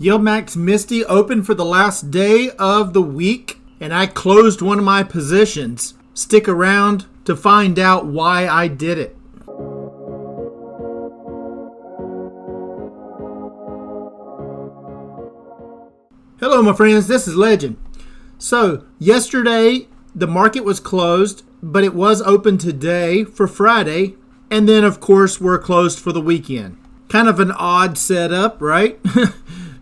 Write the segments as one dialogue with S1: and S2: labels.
S1: YieldMax MSTY opened for the last day of the week, and I closed one of my positions. Stick around to find out why I did it. Hello my friends, this is Legend. So yesterday the market was closed, but it was open today for Friday, and then of course we're closed for the weekend. Kind of an odd setup, right?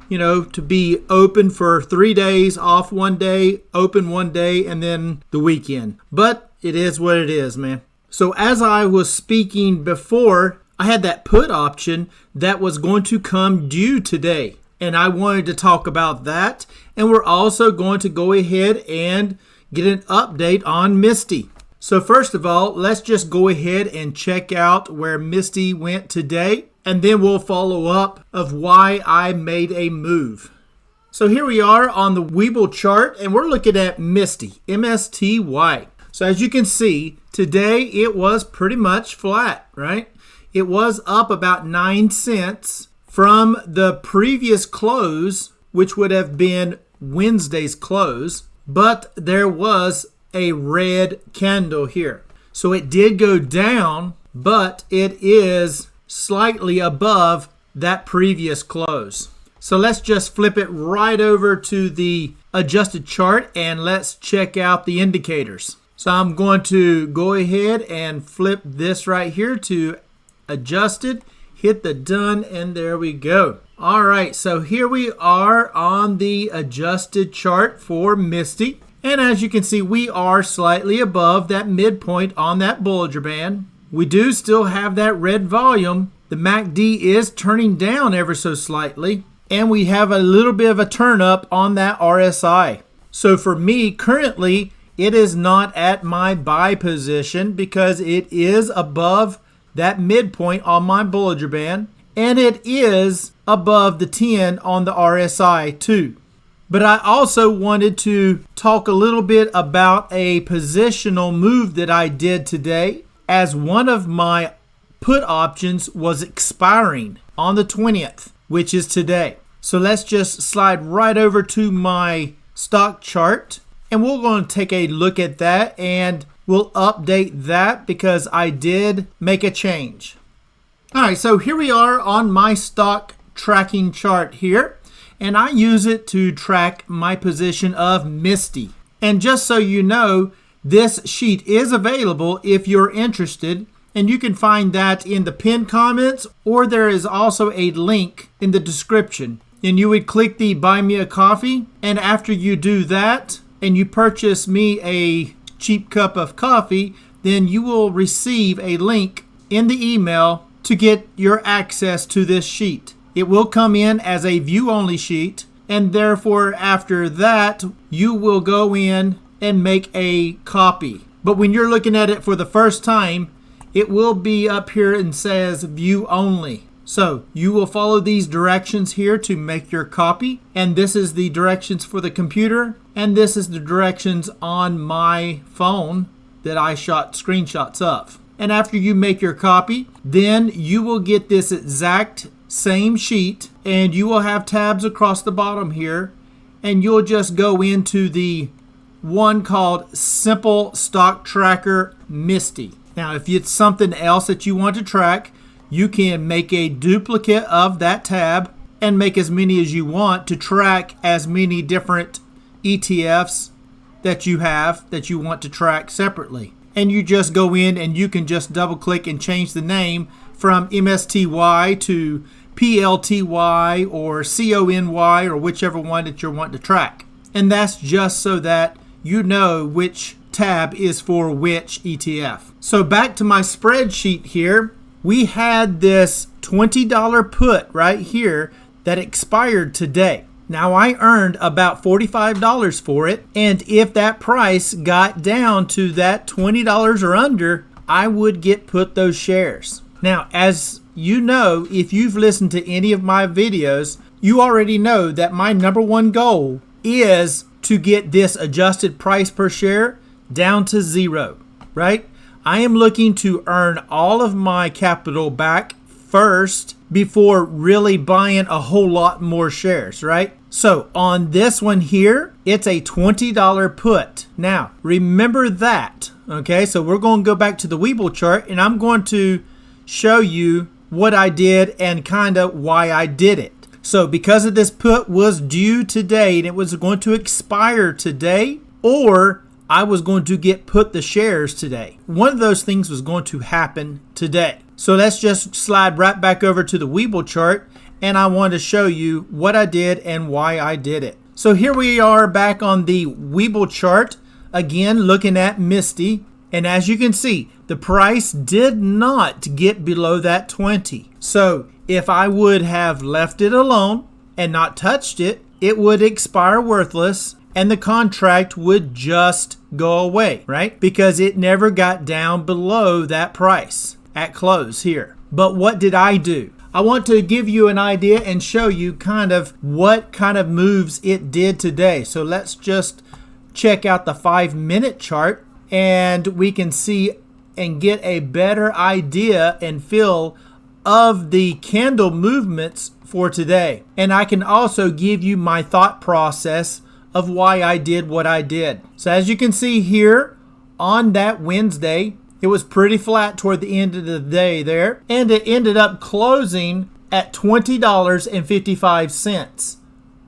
S1: You know, to be open for 3 days, off 1 day, open 1 day, and then the weekend. But it is what it is, man. So as I was speaking before, I had that put option that was going to come due today. And I wanted to talk about that. And we're also going to go ahead and get an update on MSTY. So first of all, let's just go ahead and check out where MSTY went today. And then we'll follow up of why I made a move. So here we are on the Webull chart, and we're looking at MSTY, MSTY. So as you can see, today it was pretty much flat, right? It was up about 9 cents from the previous close, which would have been Wednesday's close, but there was a red candle here. So it did go down, but it is slightly above that previous close. So let's just flip it right over to the adjusted chart and let's check out the indicators. So I'm going to go ahead and flip this right here to adjusted, hit the done, and there we go. All right, so here we are on the adjusted chart for MSTY. And as you can see, we are slightly above that midpoint on that Bollinger Band. We do still have that red volume. The MACD is turning down ever so slightly. And we have a little bit of a turn up on that RSI. So for me, currently, it is not at my buy position because it is above that midpoint on my Bollinger Band. And it is above the 10 on the RSI too. But I also wanted to talk a little bit about a positional move that I did today, as one of my put options was expiring on the 20th, which is today. So let's just slide right over to my stock chart, and we're going to take a look at that, and we'll update that because I did make a change. All right, so here we are on my stock tracking chart here, and I use it to track my position of MSTY. And just so you know, this sheet is available if you're interested, and you can find that in the pinned comments, or there is also a link in the description. And you would click the buy me a coffee, and after you do that and you purchase me a cheap cup of coffee, then you will receive a link in the email to get your access to this sheet. It will come in as a view only sheet, and therefore after that you will go in and make a copy. But when you're looking at it for the first time, it will be up here and says view only. So you will follow these directions here to make your copy. And this is the directions for the computer. And this is the directions on my phone that I shot screenshots of. And after you make your copy, then you will get this exact same sheet. And you will have tabs across the bottom here. And you'll just go into the one called Simple Stock Tracker MSTY. Now, if it's something else that you want to track, you can make a duplicate of that tab and make as many as you want to track as many different ETFs that you have that you want to track separately. And you just go in and you can just double click and change the name from MSTY to PLTY or CONY or whichever one that you're wanting to track. And that's just so that you know which tab is for which ETF. So back to my spreadsheet here, we had this $20 put right here that expired today. Now I earned about $45 for it, and if that price got down to that $20 or under, I would get put those shares. Now, as you know, if you've listened to any of my videos, you already know that my number one goal is to get this adjusted price per share down to 0, right? I am looking to earn all of my capital back first before really buying a whole lot more shares, right? So on this one here, it's a $20 put. Now, remember that, okay? So we're going to go back to the Webull chart, and I'm going to show you what I did and kind of why I did it. So because of this put was due today and it was going to expire today, or I was going to get put the shares today. One of those things was going to happen today. So let's just slide right back over to the Webull chart, and I want to show you what I did and why I did it. So here we are back on the Webull chart, again looking at MSTY, and as you can see, the price did not get below that 20. So if I would have left it alone and not touched it, it would expire worthless and the contract would just go away, right? Because it never got down below that price at close here. But what did I do? I want to give you an idea and show you kind of what kind of moves it did today. So let's just check out the 5-minute chart and we can see and get a better idea and feel of the candle movements for today. And I can also give you my thought process of why I did what I did. So as you can see here on that Wednesday, it was pretty flat toward the end of the day there, and it ended up closing at $20.55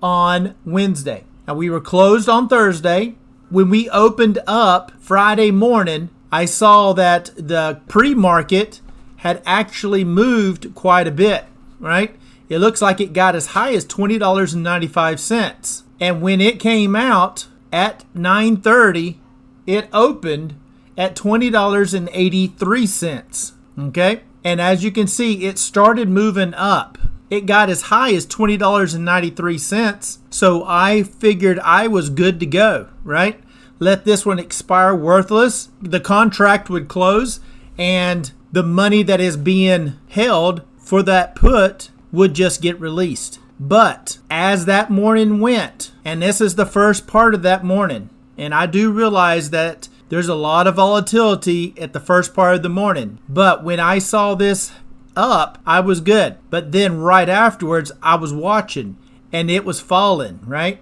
S1: on Wednesday. Now we were closed on Thursday. When we opened up Friday morning, I saw that the pre-market had actually moved quite a bit, right? It looks like it got as high as $20.95. And when it came out at 9:30, it opened at $20.83, okay? And as you can see, it started moving up. It got as high as $20.93. So I figured I was good to go, right? Let this one expire worthless. The contract would close and the money that is being held for that put would just get released. But as that morning went, and this is the first part of that morning, and I do realize that there's a lot of volatility at the first part of the morning, but when I saw this up, I was good. But then right afterwards, I was watching and it was falling, right?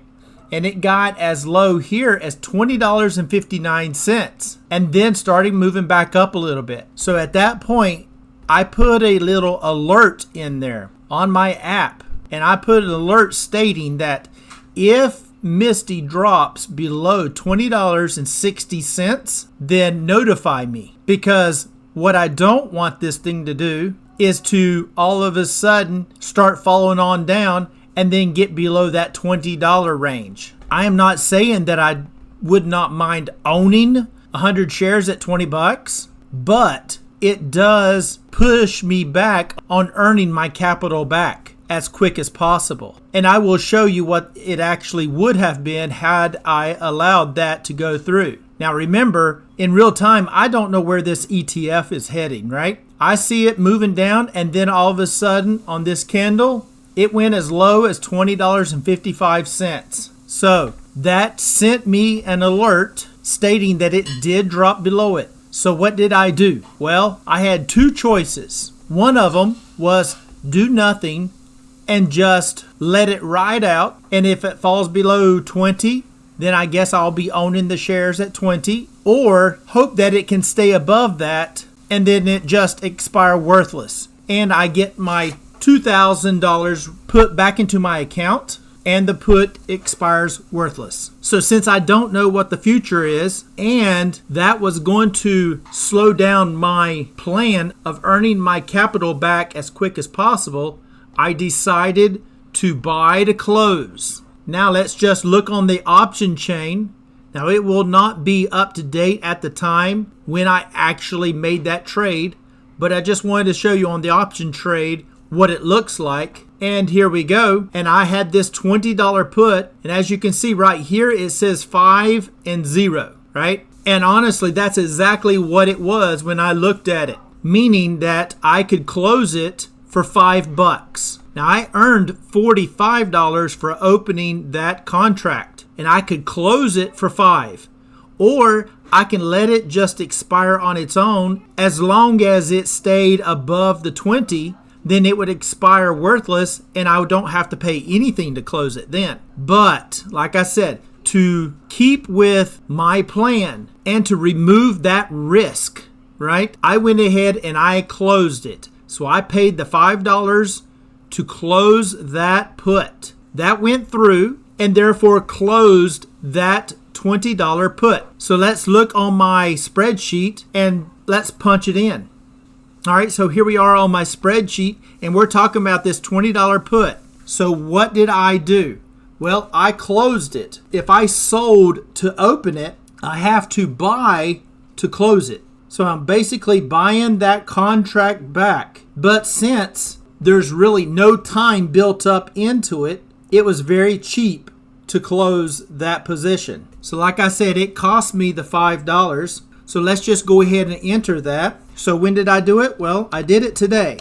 S1: And it got as low here as $20.59 and then started moving back up a little bit. So at that point, I put a little alert in there on my app, and I put an alert stating that if MSTY drops below $20.60, then notify me. Because what I don't want this thing to do is to all of a sudden start falling on down and then get below that $20 range. I am not saying that I would not mind owning 100 shares at 20 bucks, but it does push me back on earning my capital back as quick as possible. And I will show you what it actually would have been had I allowed that to go through. Now remember, in real time, I don't know where this ETF is heading, right? I see it moving down, and then all of a sudden on this candle, it went as low as $20.55. So that sent me an alert stating that it did drop below it. So what did I do? Well, I had two choices. One of them was do nothing and just let it ride out. And if it falls below 20, then I guess I'll be owning the shares at 20, or hope that it can stay above that and then it just expire worthless. And I get my $2,000 put back into my account and the put expires worthless. So since I don't know what the future is, and that was going to slow down my plan of earning my capital back as quick as possible, I decided to buy to close. Now let's just look on the option chain. Now it will not be up to date at the time when I actually made that trade, but I just wanted to show you on the option trade what it looks like. And here we go. And I had this $20 put, and as you can see right here, it says 5 and 0, right? And honestly, that's exactly what it was when I looked at it, meaning that I could close it for $5. Now I earned $45 for opening that contract, and I could close it for $5, or I can let it just expire on its own as long as it stayed above the 20. then it would expire worthless and I don't have to pay anything to close it then. But like I said, to keep with my plan and to remove that risk, right? I went ahead and I closed it. So I paid the $5 to close that put. That went through and therefore closed that $20 put. So let's look on my spreadsheet and let's punch it in. All right, so here we are on my spreadsheet and we're talking about this $20 put. So what did I do? Well, I closed it. If I sold to open it, I have to buy to close it. So I'm basically buying that contract back. But since there's really no time built up into it, it was very cheap to close that position. So like I said, it cost me the $5. So let's just go ahead and enter that. So when did I do it? Well, I did it today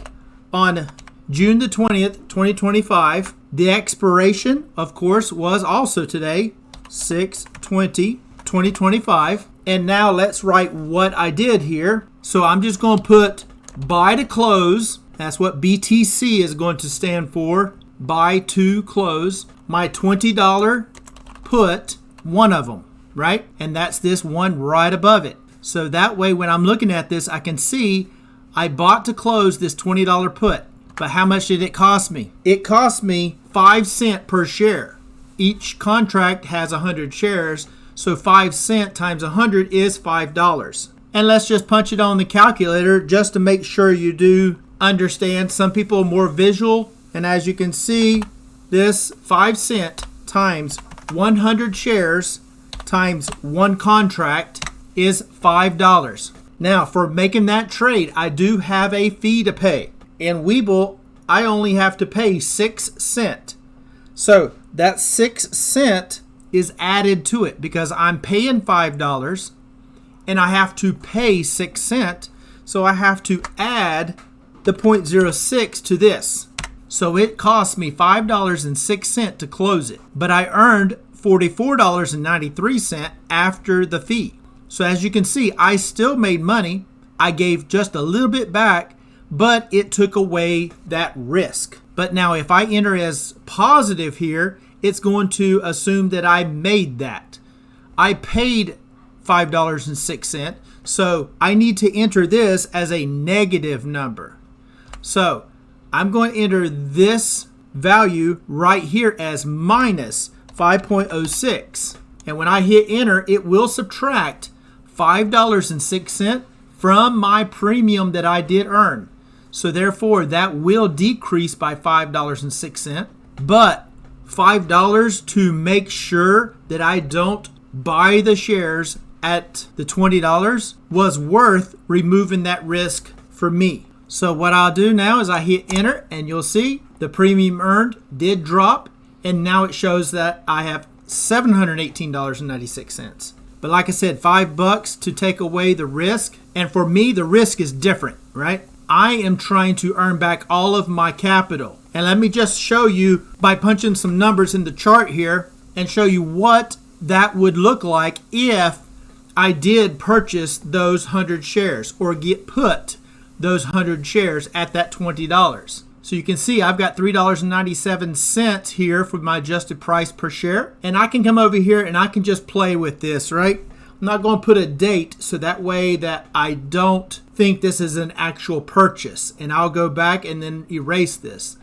S1: on June the 20th, 2025. The expiration, of course, was also today, 6/20/2025. And now let's write what I did here. So I'm just going to put buy to close. That's what BTC is going to stand for, buy to close. My $20 put, one of them, right? And that's this one right above it. So that way when I'm looking at this, I can see I bought to close this $20 put. But how much did it cost me? It cost me 5 cents per share. Each contract has 100 shares, so 5 cents times 100 is $5. And let's just punch it on the calculator just to make sure you do understand. Some people are more visual, and as you can see, this 5 cents times 100 shares times one contract is $5. Now, for making that trade, I do have a fee to pay. In Webull, I only have to pay 6 cents. So that 6 cents is added to it because I'm paying $5 and I have to pay 6 cents. So I have to add the 0.06 to this. So it cost me $5.06 to close it, but I earned $44.93 after the fee. So as you can see, I still made money. I gave just a little bit back, but it took away that risk. But now if I enter as positive here, it's going to assume that I made that. I paid $5.06, so I need to enter this as a negative number. So I'm going to enter this value right here as minus 5.06. And when I hit enter, it will subtract $5.06 from my premium that I did earn. So therefore, that will decrease by $5.06. But $5 to make sure that I don't buy the shares at the $20 was worth removing that risk for me. So what I'll do now is I hit enter and you'll see the premium earned did drop. And now it shows that I have $718.96. But like I said, $5 to take away the risk. And for me, the risk is different, right? I am trying to earn back all of my capital. And let me just show you by punching some numbers in the chart here and show you what that would look like if I did purchase those 100 shares or get put those 100 shares at that $20. So you can see I've got $3.97 here for my adjusted price per share. And I can come over here and I can just play with this, right? I'm not going to put a date so that way that I don't think this is an actual purchase. And I'll go back and then erase this.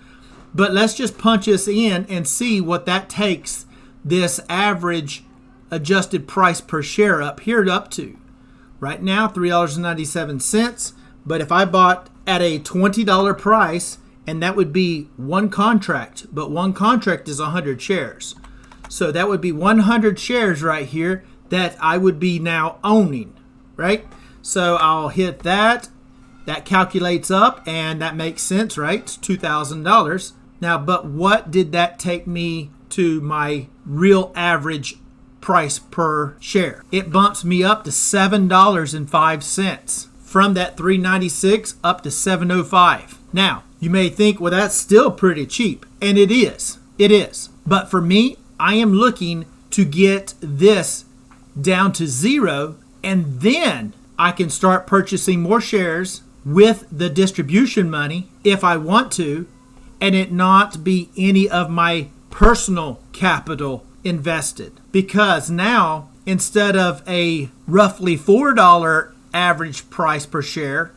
S1: But let's just punch this in and see what that takes this average adjusted price per share up here up to. Right now, $3.97. But if I bought at a $20 price, and that would be one contract, but one contract is 100 shares. So that would be 100 shares right here that I would be now owning, right? So I'll hit that. That calculates up, and that makes sense, right? It's $2,000. Now, but what did that take me to my real average price per share? It bumps me up to $7.05. From that $3.96 up to $7.05. Now, you may think, well, that's still pretty cheap. And it is. It is. But for me, I am looking to get this down to 0. And then I can start purchasing more shares with the distribution money if I want to, and it not be any of my personal capital invested. Because now, instead of a roughly $4 average price per share,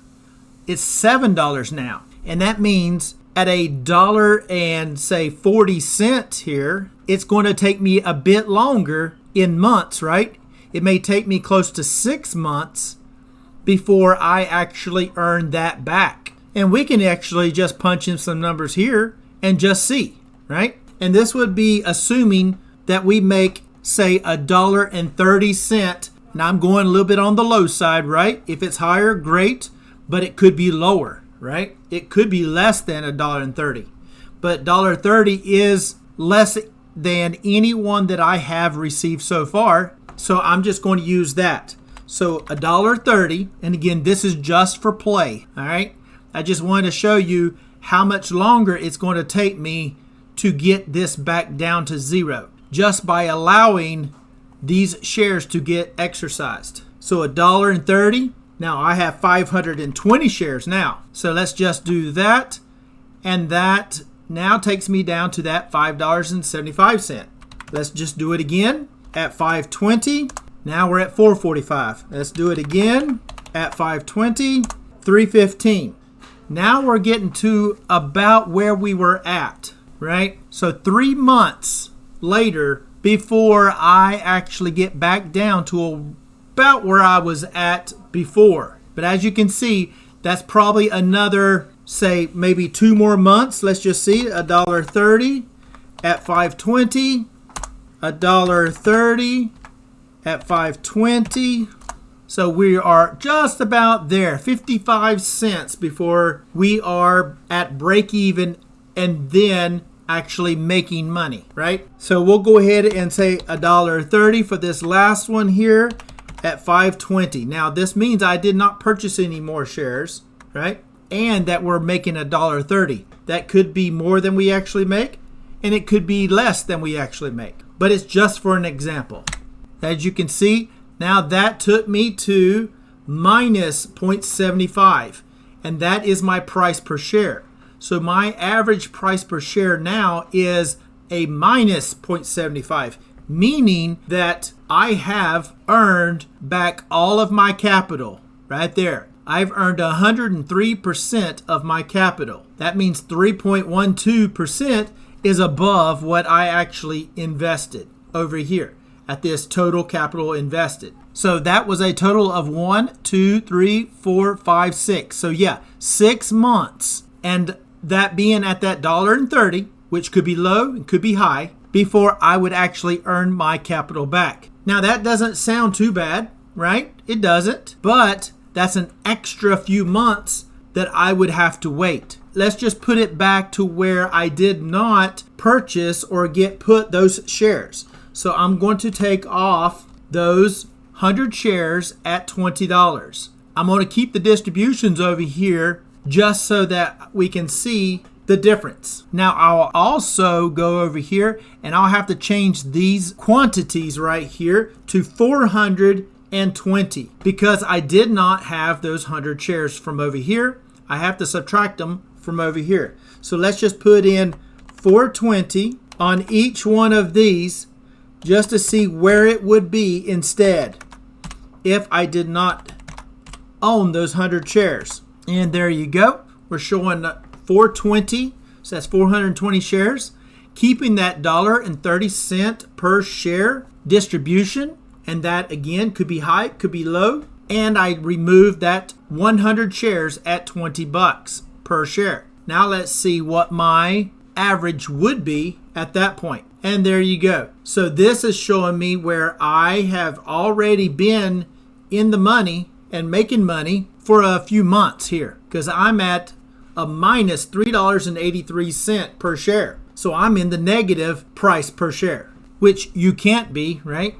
S1: it's $7 now. And that means at $1.40 here, it's going to take me a bit longer in months, right? It may take me close to 6 months before I actually earn that back. And we can actually just punch in some numbers here and just see, right? And this would be assuming that we make, say, $1.30. Now I'm going a little bit on the low side, right? If it's higher, great, but it could be lower, right? It could be less than $1.30. But $1.30 is less than any one that I have received so far. So I'm just going to use that. So $1.30, and again, this is just for play, all right? I just wanted to show you how much longer it's going to take me to get this back down to zero, just by allowing these shares to get exercised. So $1.30. Now I have 520 shares now. So let's just do that. And that now takes me down to that $5.75. Let's just do it again at 520. Now we're at 445. Let's do it again at 520, 315. Now we're getting to about where we were at, right? So 3 months later before I actually get back down to about where I was at before. But as you can see, that's probably another, say, maybe 2 more months. Let's just see, $1.30 at 520, $1.30 at 520. So we are just about there, 55 cents before we are at break even and then actually making money, right? So we'll go ahead and say $1.30 for this last one here at 520. Now this means I did not purchase any more shares, right? And that we're making $1.30. That could be more than we actually make, and it could be less than we actually make. But it's just for an example. As you can see, now that took me to minus 0.75, and that is my price per share. So my average price per share now is a minus 0.75, meaning that I have earned back all of my capital right there. I've earned 103% of my capital. That means 3.12% is above what I actually invested over here at this total capital invested. So that was a total of 1, 2, 3, 4, 5, 6. So yeah, 6 months. And that being at that $1.30, which could be low and could be high, before I would actually earn my capital back. Now that doesn't sound too bad, right? It doesn't, but that's an extra few months that I would have to wait. Let's just put it back to where I did not purchase or get put those shares. So I'm going to take off those 100 shares at $20. I'm going to keep the distributions over here just so that we can see the difference. Now I'll also go over here and I'll have to change these quantities right here to 420 because I did not have those 100 shares from over here. I have to subtract them from over here. So let's just put in 420 on each one of these just to see where it would be instead if I did not own those 100 shares. And there you go. We're showing 420, so that's 420 shares, keeping that $1.30 per share distribution, and that again could be high, could be low, and I removed that 100 shares at $20 per share. Now let's see what my average would be at that point. And there you go. So this is showing me where I have already been in the money and making money for a few months here because I'm at a minus $3.83 per share. So I'm in the negative price per share, which you can't be, right?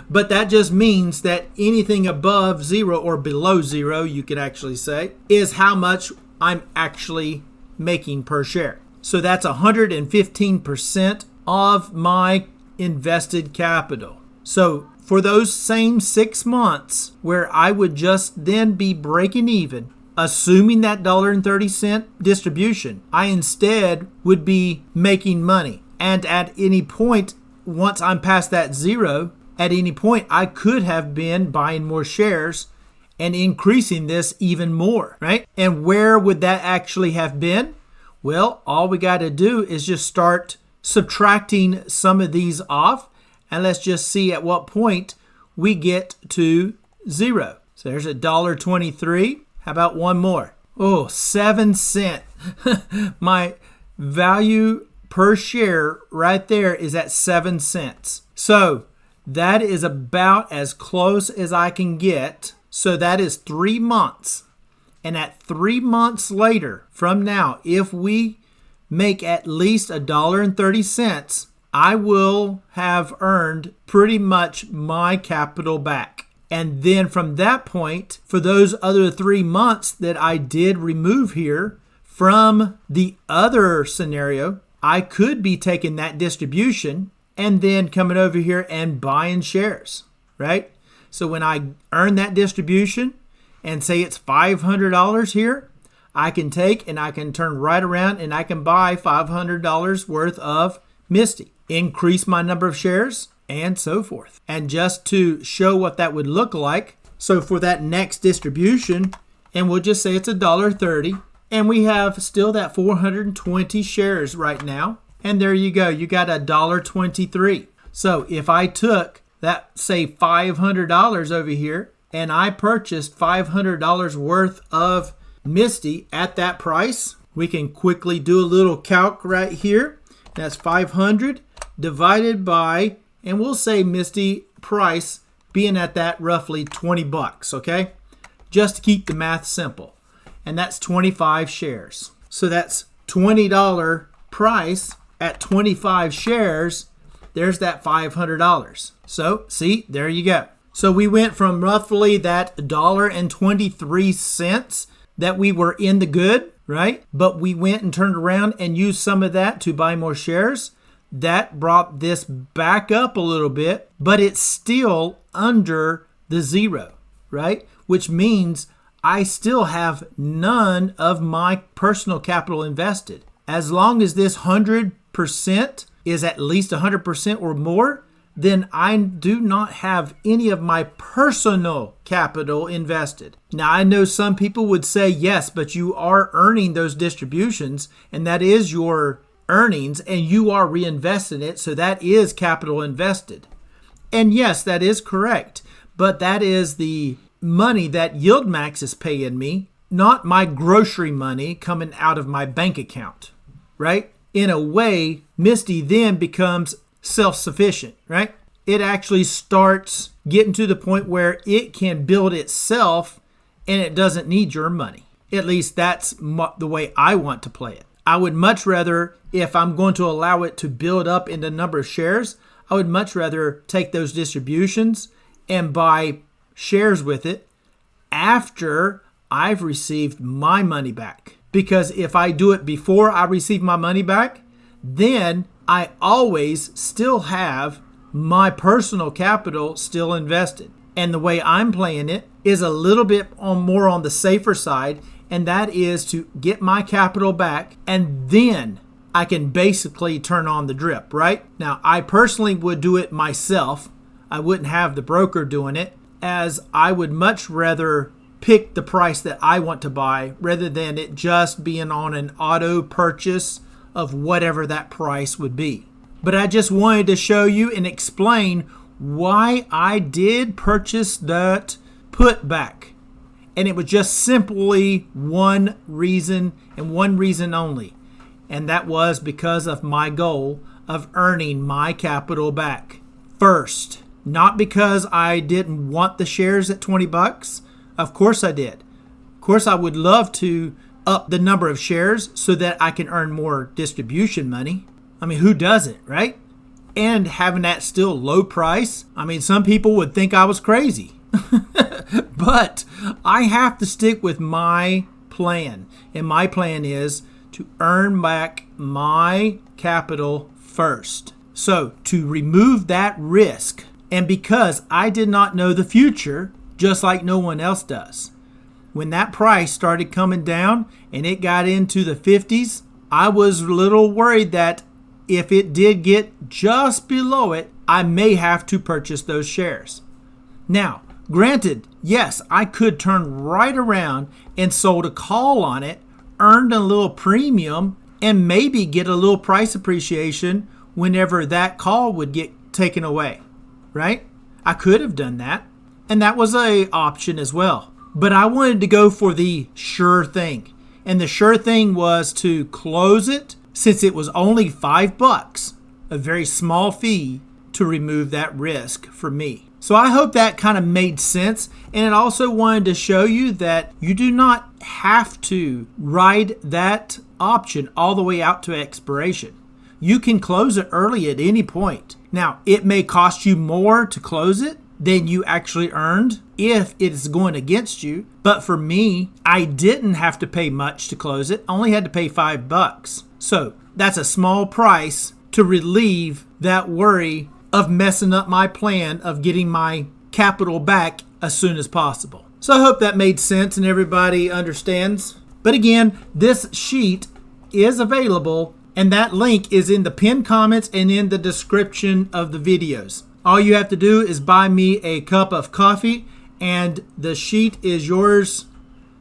S1: But that just means that anything above zero or below zero, you could actually say, is how much I'm actually making per share. So that's 115% of my invested capital. So for those same 6 months where I would just then be breaking even, assuming that $1.30 distribution, I instead would be making money. And at any point, once I'm past that zero, at any point, I could have been buying more shares and increasing this even more, right? And where would that actually have been? Well, all we got to do is just start subtracting some of these off, and let's just see at what point we get to zero. So there's $1.23. How about one more? Oh, 7 cents. My value per share right there is at 7 cents. So that is about as close as I can get. So that is 3 months. And at 3 months later from now, if we make at least $1.30, I will have earned pretty much my capital back. And then from that point, for those other 3 months that I did remove here from the other scenario, I could be taking that distribution and then coming over here and buying shares, right? So when I earn that distribution and say it's $500 here, I can take and I can turn right around and I can buy $500 worth of MSTY, increase my number of shares, and so forth. And just to show what that would look like, so for that next distribution, and we'll just say it's $1.30, and we have still that 420 shares right now. And there you go. You got $1.23. So if I took that, say, $500 over here, and I purchased $500 worth of MSTY at that price, we can quickly do a little calc right here. That's 500 divided by, and we'll say MSTY price being at that roughly 20 bucks, okay? Just to keep the math simple. And that's 25 shares. So that's $20 price at 25 shares. There's that $500. So see, there you go. So we went from roughly that $1.23 that we were in the good, right? But we went and turned around and used some of that to buy more shares. That brought this back up a little bit, but it's still under the zero, right? Which means I still have none of my personal capital invested. As long as this 100% is at least 100% or more, then I do not have any of my personal capital invested. Now, I know some people would say, yes, but you are earning those distributions, and that is your earnings, and you are reinvesting it, so that is capital invested. And yes, that is correct, but that is the money that YieldMax is paying me, not my grocery money coming out of my bank account, right? In a way, MSTY then becomes self-sufficient, right? It actually starts getting to the point where it can build itself and it doesn't need your money. At least that's the way I want to play it. I would much rather, if I'm going to allow it to build up in the number of shares, I would much rather take those distributions and buy shares with it after I've received my money back. Because if I do it before I receive my money back, then I always still have my personal capital still invested. And the way I'm playing it is a little bit more on the safer side, and that is to get my capital back, and then I can basically turn on the drip, right? Now, I personally would do it myself. I wouldn't have the broker doing it, as I would much rather pick the price that I want to buy rather than it just being on an auto purchase of whatever that price would be. But I just wanted to show you and explain why I did purchase that put back. And it was just simply one reason and one reason only. And that was because of my goal of earning my capital back first. Not because I didn't want the shares at 20 bucks. Of course I did. Of course I would love to up the number of shares so that I can earn more distribution money. I mean, who doesn't, right? And having that still low price. I mean, some people would think I was crazy. But I have to stick with my plan. And my plan is to earn back my capital first. So to remove that risk, and because I did not know the future, just like no one else does, when that price started coming down and it got into the 50s, I was a little worried that if it did get just below it, I may have to purchase those shares. Now, granted, yes, I could turn right around and sold a call on it, earned a little premium, and maybe get a little price appreciation whenever that call would get taken away, right? I could have done that, and that was an option as well. But I wanted to go for the sure thing, and the sure thing was to close it since it was only $5, a very small fee to remove that risk for me. So I hope that kind of made sense, and it also wanted to show you that you do not have to ride that option all the way out to expiration. You can close it early at any point. Now, it may cost you more to close it than you actually earned if it is going against you. But for me, I didn't have to pay much to close it. I only had to pay $5. So that's a small price to relieve that worry of messing up my plan of getting my capital back as soon as possible. So I hope that made sense and everybody understands. But again, this sheet is available, and that link is in the pinned comments and in the description of the videos. All you have to do is buy me a cup of coffee, and the sheet is yours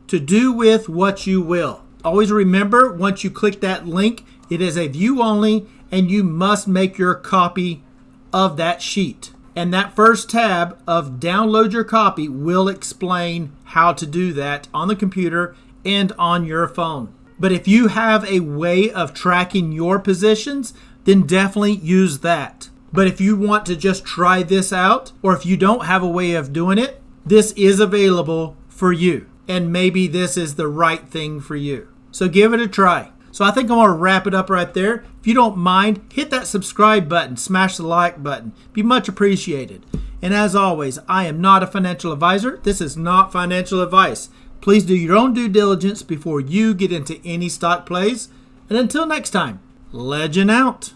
S1: to do with what you will. Always remember, once you click that link, it is a view only, and you must make your copy of that sheet. And that first tab of download your copy will explain how to do that on the computer and on your phone. But if you have a way of tracking your positions, then definitely use that. But if you want to just try this out, or if you don't have a way of doing it, this is available for you. And maybe this is the right thing for you. So give it a try. So I think I'm going to wrap it up right there. If you don't mind, hit that subscribe button, smash the like button. Be much appreciated. And as always, I am not a financial advisor. This is not financial advice. Please do your own due diligence before you get into any stock plays. And until next time, legend out.